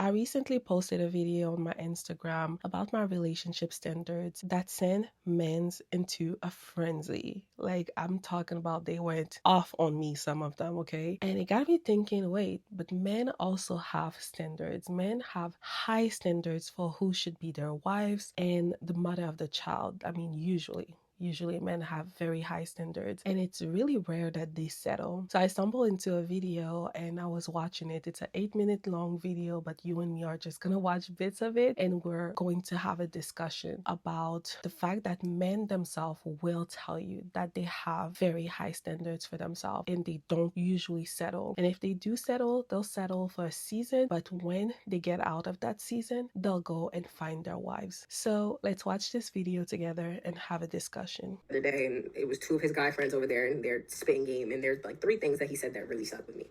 I recently posted a video on my Instagram about my relationship standards that sent men into a frenzy. Like, I'm talking about they went off on me, some of them, okay? And it got me thinking, wait, but men also have standards. Men have high standards for who should be their wives and the mother of the child. I mean, usually men have very high standards and it's really rare that they settle. So I stumbled into a video and I was watching it. It's an 8-minute long video, but you and me are just gonna watch bits of it and we're going to have a discussion about the fact that men themselves will tell you that they have very high standards for themselves and they don't usually settle. And if they do settle, they'll settle for a season, but when they get out of that season, they'll go and find their wives. So let's watch this video together and have a discussion. The other day, and it was two of his guy friends over there, and they're spitting game, and there's like three things that he said that really stuck with me.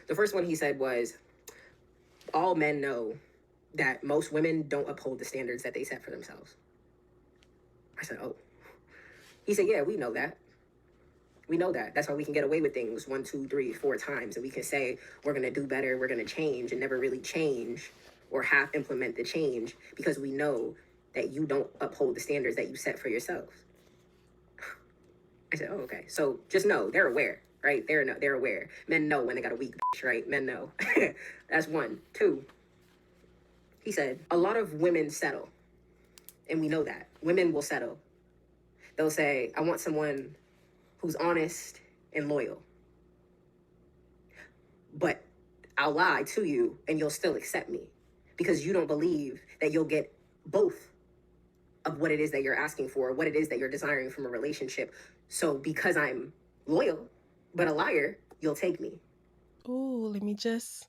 The first one he said was, all men know that most women don't uphold the standards that they set for themselves. I said, oh. He said, yeah, we know that. We know that. That's why we can get away with things 1, 2, 3, 4 times, and we can say we're going to do better, we're going to change, and never really change or half implement the change because we know that you don't uphold the standards that you set for yourselves. I said, oh, okay. So just know they're aware, right? They're aware. Men know when they got a weak bitch, right? Men know. That's one. Two, he said, a lot of women settle. And we know that. Women will settle. They'll say, I want someone who's honest and loyal. But I'll lie to you and you'll still accept me because you don't believe that you'll get both of what it is that you're asking for, what it is that you're desiring from a relationship. So because I'm loyal, but a liar, you'll take me. Ooh, let me just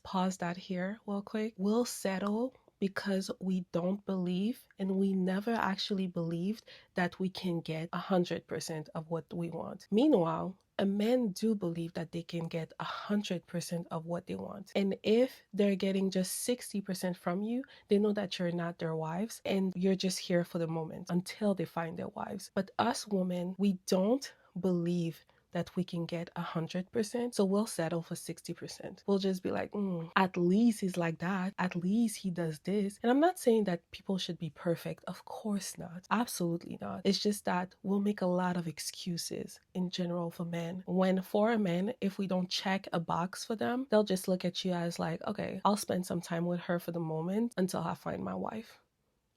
pause that here real quick. We'll settle because we don't believe and we never actually believed that we can get 100% of what we want. Meanwhile, a men do believe that they can get 100% of what they want. And if they're getting just 60% from you, they know that you're not their wives and you're just here for the moment until they find their wives. But us women, we don't believe that we can get 100%. So we'll settle for 60%. We'll just be like, at least he's like that. At least he does this. And I'm not saying that people should be perfect. Of course not. Absolutely not. It's just that we'll make a lot of excuses in general for men. When for a man, if we don't check a box for them, they'll just look at you as like, okay, I'll spend some time with her for the moment until I find my wife.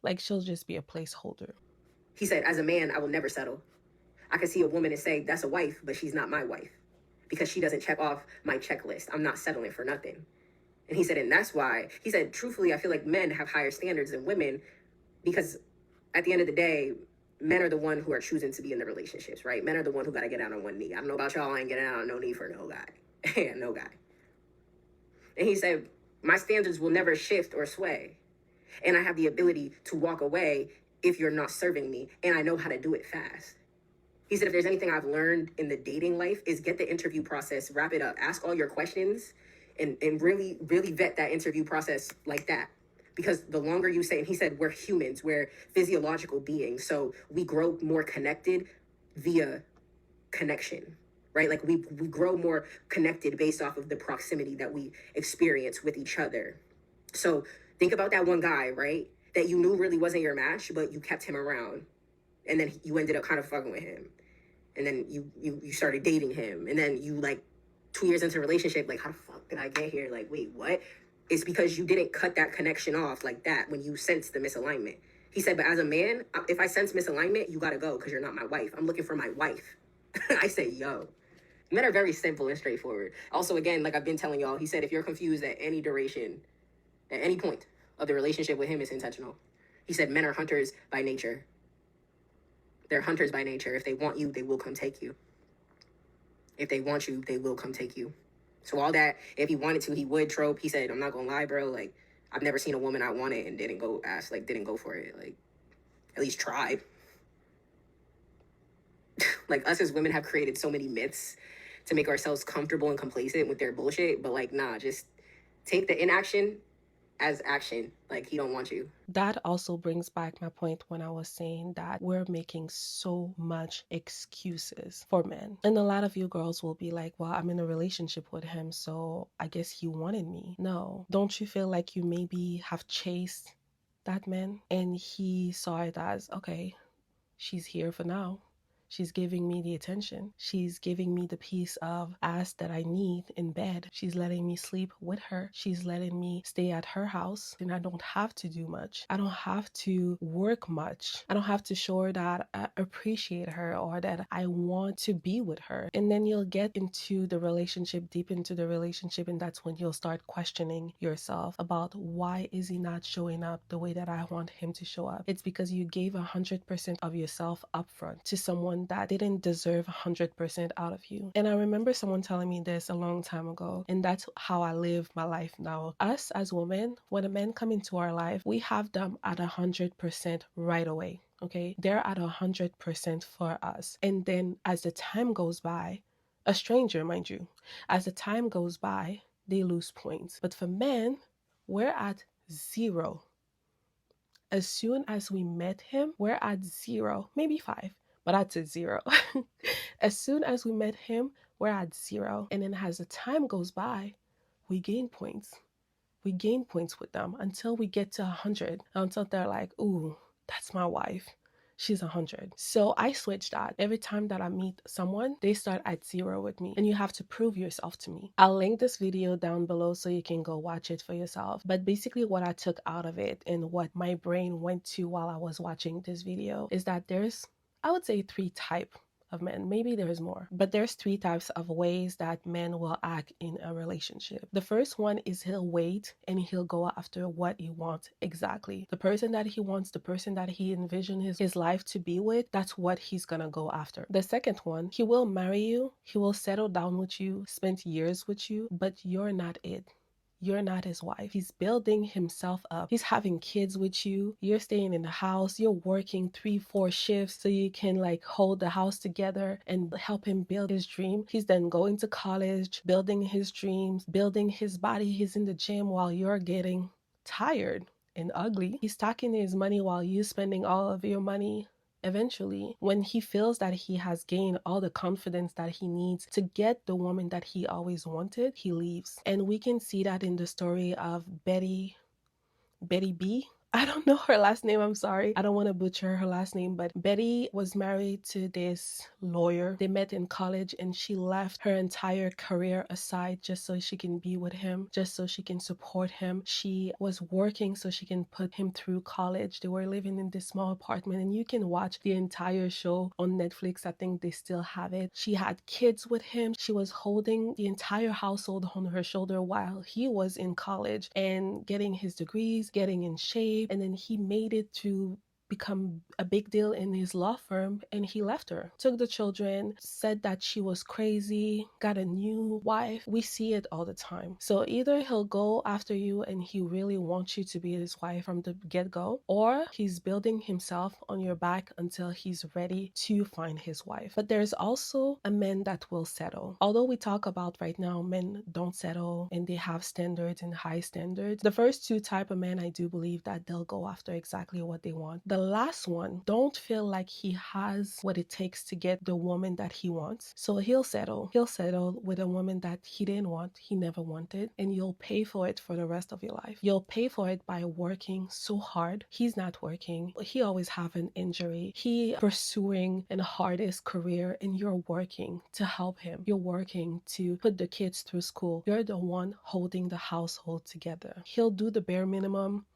Like she'll just be a placeholder. He said, as a man, I will never settle. I can see a woman and say, that's a wife, but she's not my wife because she doesn't check off my checklist. I'm not settling for nothing. And he said, and that's why, he said, truthfully, I feel like men have higher standards than women because at the end of the day, men are the one who are choosing to be in the relationships, right? Men are the one who got to get out on one knee. I don't know about y'all, I ain't getting out on no knee for no guy. No guy. And he said, my standards will never shift or sway. And I have the ability to walk away if you're not serving me. And I know how to do it fast. He said, if there's anything I've learned in the dating life is get the interview process, wrap it up, ask all your questions, and really, really vet that interview process like that. Because the longer you say, and he said, we're humans, we're physiological beings. So we grow more connected via connection, right? Like we grow more connected based off of the proximity that we experience with each other. So think about that one guy, right? That you knew really wasn't your match, but you kept him around. And then you ended up kind of fucking with him. And then you started dating him. And then you like 2 years into a relationship, like, how the fuck did I get here? Like, wait, what? It's because you didn't cut that connection off like that when you sensed the misalignment. He said, but as a man, if I sense misalignment, you got to go because you're not my wife. I'm looking for my wife. I say, yo. Men are very simple and straightforward. Also, again, like I've been telling y'all, he said, if you're confused at any duration, at any point of the relationship with him, it's intentional. He said, men are hunters by nature. They're hunters by nature. If they want you, they will come take you. If they want you, they will come take you. So all that, if he wanted to, he would trope. He said, I'm not going to lie, bro. Like, I've never seen a woman I wanted and didn't go for it. Like, at least try. Like, us as women have created so many myths to make ourselves comfortable and complacent with their bullshit. But, like, nah, just take the inaction as action, like he don't want you. That also brings back my point when I was saying that we're making so much excuses for men. And a lot of you girls will be like, well, I'm in a relationship with him, so I guess he wanted me. No. Don't you feel like you maybe have chased that man and he saw it as, okay, she's here for now. She's giving me the attention. She's giving me the piece of ass that I need in bed. She's letting me sleep with her. She's letting me stay at her house. And I don't have to do much. I don't have to work much. I don't have to show her that I appreciate her or that I want to be with her. And then you'll get into the relationship, deep into the relationship, and that's when you'll start questioning yourself about why is he not showing up the way that I want him to show up. It's because you gave 100% of yourself upfront to someone that didn't deserve 100% out of you. And I remember someone telling me this a long time ago, and that's how I live my life now. Us as women, when a man come into our life, we have them at 100% right away. Okay, they're at 100% for us. And then as the time goes by, a stranger, mind you, as the time goes by, they lose points. But for men, we're at 0. As soon as we met him, we're at 0, maybe 5, but that's a 0. As soon as we met him, we're at 0. And then as the time goes by, we gain points. We gain points with them until we get to 100, until they're like, ooh, that's my wife. She's 100. So I switch that. Every time that I meet someone, they start at 0 with me, and you have to prove yourself to me. I'll link this video down below so you can go watch it for yourself. But basically what I took out of it and what my brain went to while I was watching this video is that there's, I would say, 3 types of men. Maybe there's more, but there's 3 types of ways that men will act in a relationship. The first one is he'll wait and he'll go after what he wants exactly. The person that he wants, the person that he envisioned his life to be with, that's what he's gonna go after. The second one, he will marry you, he will settle down with you, spend years with you, but you're not it. You're not his wife. He's building himself up. He's having kids with you. You're staying in the house. You're working 3-4 shifts so you can like hold the house together and help him build his dream. He's then going to college, building his dreams, building his body. He's in the gym while you're getting tired and ugly. He's stacking his money while you're spending all of your money. Eventually, when he feels that he has gained all the confidence that he needs to get the woman that he always wanted, he leaves. And we can see that in the story of Betty B. I don't know her last name, I'm sorry. I don't want to butcher her last name, but Betty was married to this lawyer. They met in college and she left her entire career aside just so she can be with him, just so she can support him. She was working so she can put him through college. They were living in this small apartment and you can watch the entire show on Netflix. I think they still have it. She had kids with him. She was holding the entire household on her shoulder while he was in college and getting his degrees, getting in shape, and then he made it to become a big deal in his law firm, and he left her, took the children, said that she was crazy, got a new wife. We see it all the time. So either he'll go after you and he really wants you to be his wife from the get-go, or he's building himself on your back until he's ready to find his wife. But there's also a man that will settle. Although we talk about right now men don't settle and they have standards and high standards, the first 2 type of men, I do believe that they'll go after exactly what they want. The last one don't feel like he has what it takes to get the woman that he wants, so he'll settle with a woman that he didn't want, he never wanted, and you'll pay for it for the rest of your life. You'll pay for it by working so hard. He's not working, he always have an injury, he pursuing an hardest career, and you're working to help him. You're working to put the kids through school. You're the one holding the household together. He'll do the bare minimum,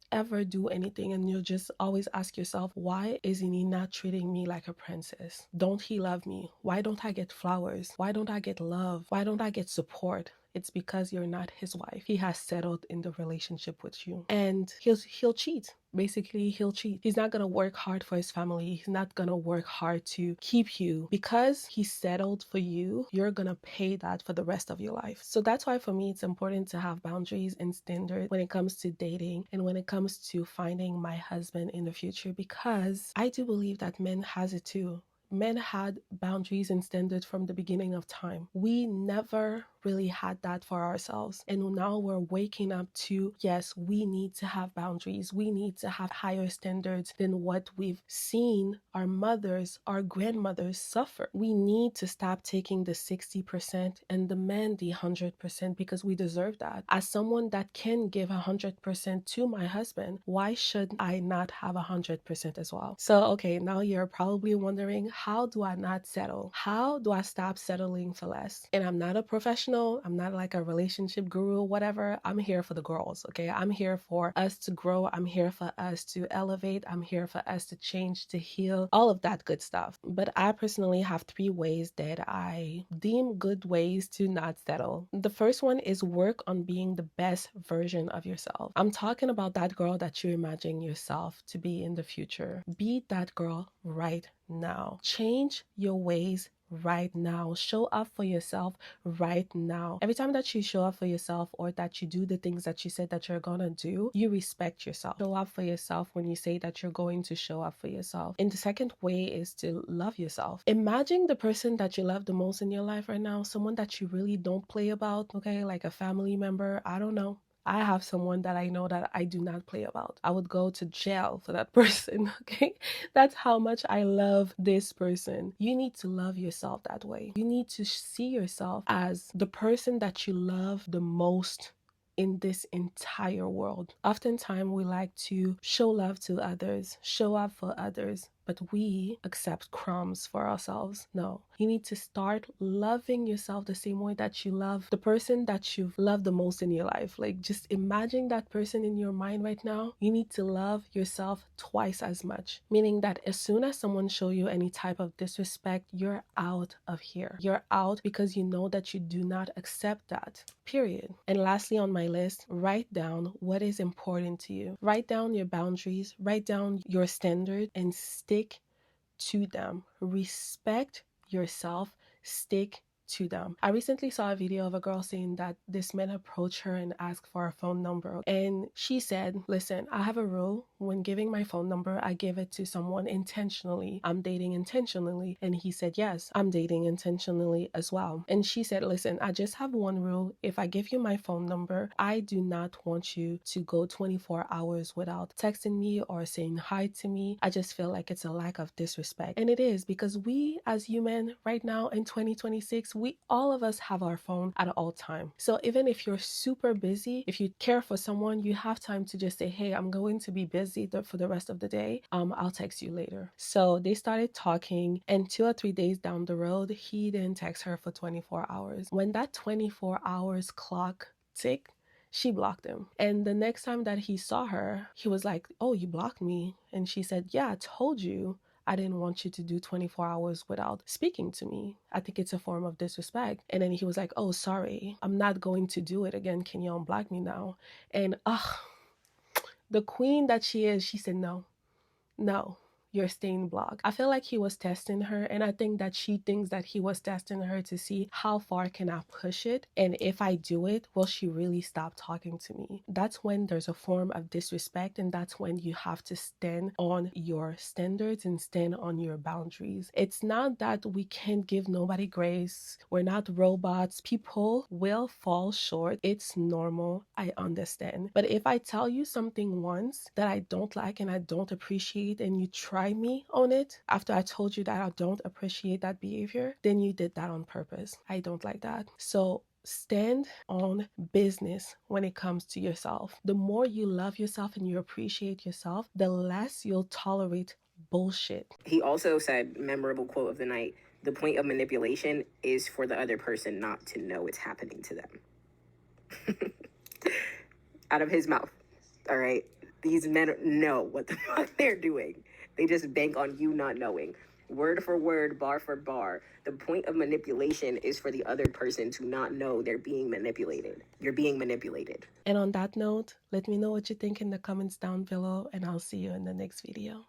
ever do anything, and you'll just always ask yourself, why isn't he not treating me like a princess? Don't he love me? Why don't I get flowers? Why don't I get love? Why don't I get support? It's because you're not his wife. He has settled in the relationship with you, and he'll cheat. Basically, he'll cheat. He's not gonna work hard for his family. He's not gonna work hard to keep you. Because he settled for you, you're gonna pay that for the rest of your life. So that's why for me it's important to have boundaries and standards when it comes to dating and when it comes to finding my husband in the future, because I do believe that men has it too. Men had boundaries and standards from the beginning of time. We never really had that for ourselves. And now we're waking up to, yes, we need to have boundaries. We need to have higher standards than what we've seen our mothers, our grandmothers suffer. We need to stop taking the 60% and demand the 100% because we deserve that. As someone that can give 100% to my husband, why should I not have 100% as well? So, okay, now you're probably wondering, how do I not settle? How do I stop settling for less? And I'm not a professional. I'm not like a relationship guru, whatever. I'm here for the girls, okay? I'm here for us to grow. I'm here for us to elevate. I'm here for us to change, to heal, all of that good stuff. But I personally have 3 ways that I deem good ways to not settle. The first one is work on being the best version of yourself. I'm talking about that girl that you imagine yourself to be in the future. Be that girl right now. Change your ways right now. Show up for yourself right now. Every time that you show up for yourself or that you do the things that you said that you're gonna do, you respect yourself. Show up for yourself when you say that you're going to show up for yourself. And the second way is to love yourself. Imagine the person that you love the most in your life right now, someone that you really don't play about, okay, like a family member, I don't know. I have someone that I know that I do not play about. I would go to jail for that person, okay? That's how much I love this person. You need to love yourself that way. You need to see yourself as the person that you love the most in this entire world. Oftentimes, we like to show love to others, show up for others, but we accept crumbs for ourselves. No, you need to start loving yourself the same way that you love the person that you've loved the most in your life. Like, just imagine that person in your mind right now. You need to love yourself twice as much, meaning that as soon as someone show you any type of disrespect, you're out of here. You're out because you know that you do not accept that, period. And lastly on my list, write down what is important to you. Write down your boundaries, write down your standard, and stick to them. Respect yourself, stick to them. I recently saw a video of a girl saying that this man approached her and asked for her phone number. And she said, listen, I have a rule. When giving my phone number, I give it to someone intentionally. I'm dating intentionally. And he said, yes, I'm dating intentionally as well. And she said, listen, I just have one rule. If I give you my phone number, I do not want you to go 24 hours without texting me or saying hi to me. I just feel like it's a lack of disrespect. And it is, because we as human right now in 2026, all of us have our phone at all time. So even if you're super busy, if you care for someone, you have time to just say, hey, I'm going to be busy for the rest of the day. I'll text you later. So they started talking, and 2 or 3 days down the road, he didn't text her for 24 hours. When that 24 hours clock ticked, she blocked him. And the next time that he saw her, he was like, oh, you blocked me? And she said, yeah, I told you I didn't want you to do 24 hours without speaking to me. I think it's a form of disrespect. And then he was like, oh, sorry, I'm not going to do it again. Can you unblock me now? And the queen that she is, she said, no, you're staying blocked. I feel like he was testing her, and I think that she thinks that he was testing her to see how far can I push it, and if I do it, will she really stop talking to me? That's when there's a form of disrespect, and that's when you have to stand on your standards and stand on your boundaries. It's not that we can't give nobody grace. We're not robots. People will fall short. It's normal. I understand. But if I tell you something once that I don't like and I don't appreciate, and you try me on it after I told you that I don't appreciate that behavior, then you did that on purpose. I don't like that. So stand on business when it comes to yourself. The more you love yourself and you appreciate yourself, the less you'll tolerate bullshit. He also said, memorable quote of the night, the point of manipulation is for the other person not to know it's happening to them. Out of his mouth. All right? These men know what the fuck they're doing. They just bank on you not knowing. Word for word, bar for bar. The point of manipulation is for the other person to not know they're being manipulated. You're being manipulated. And on that note, let me know what you think in the comments down below, and I'll see you in the next video.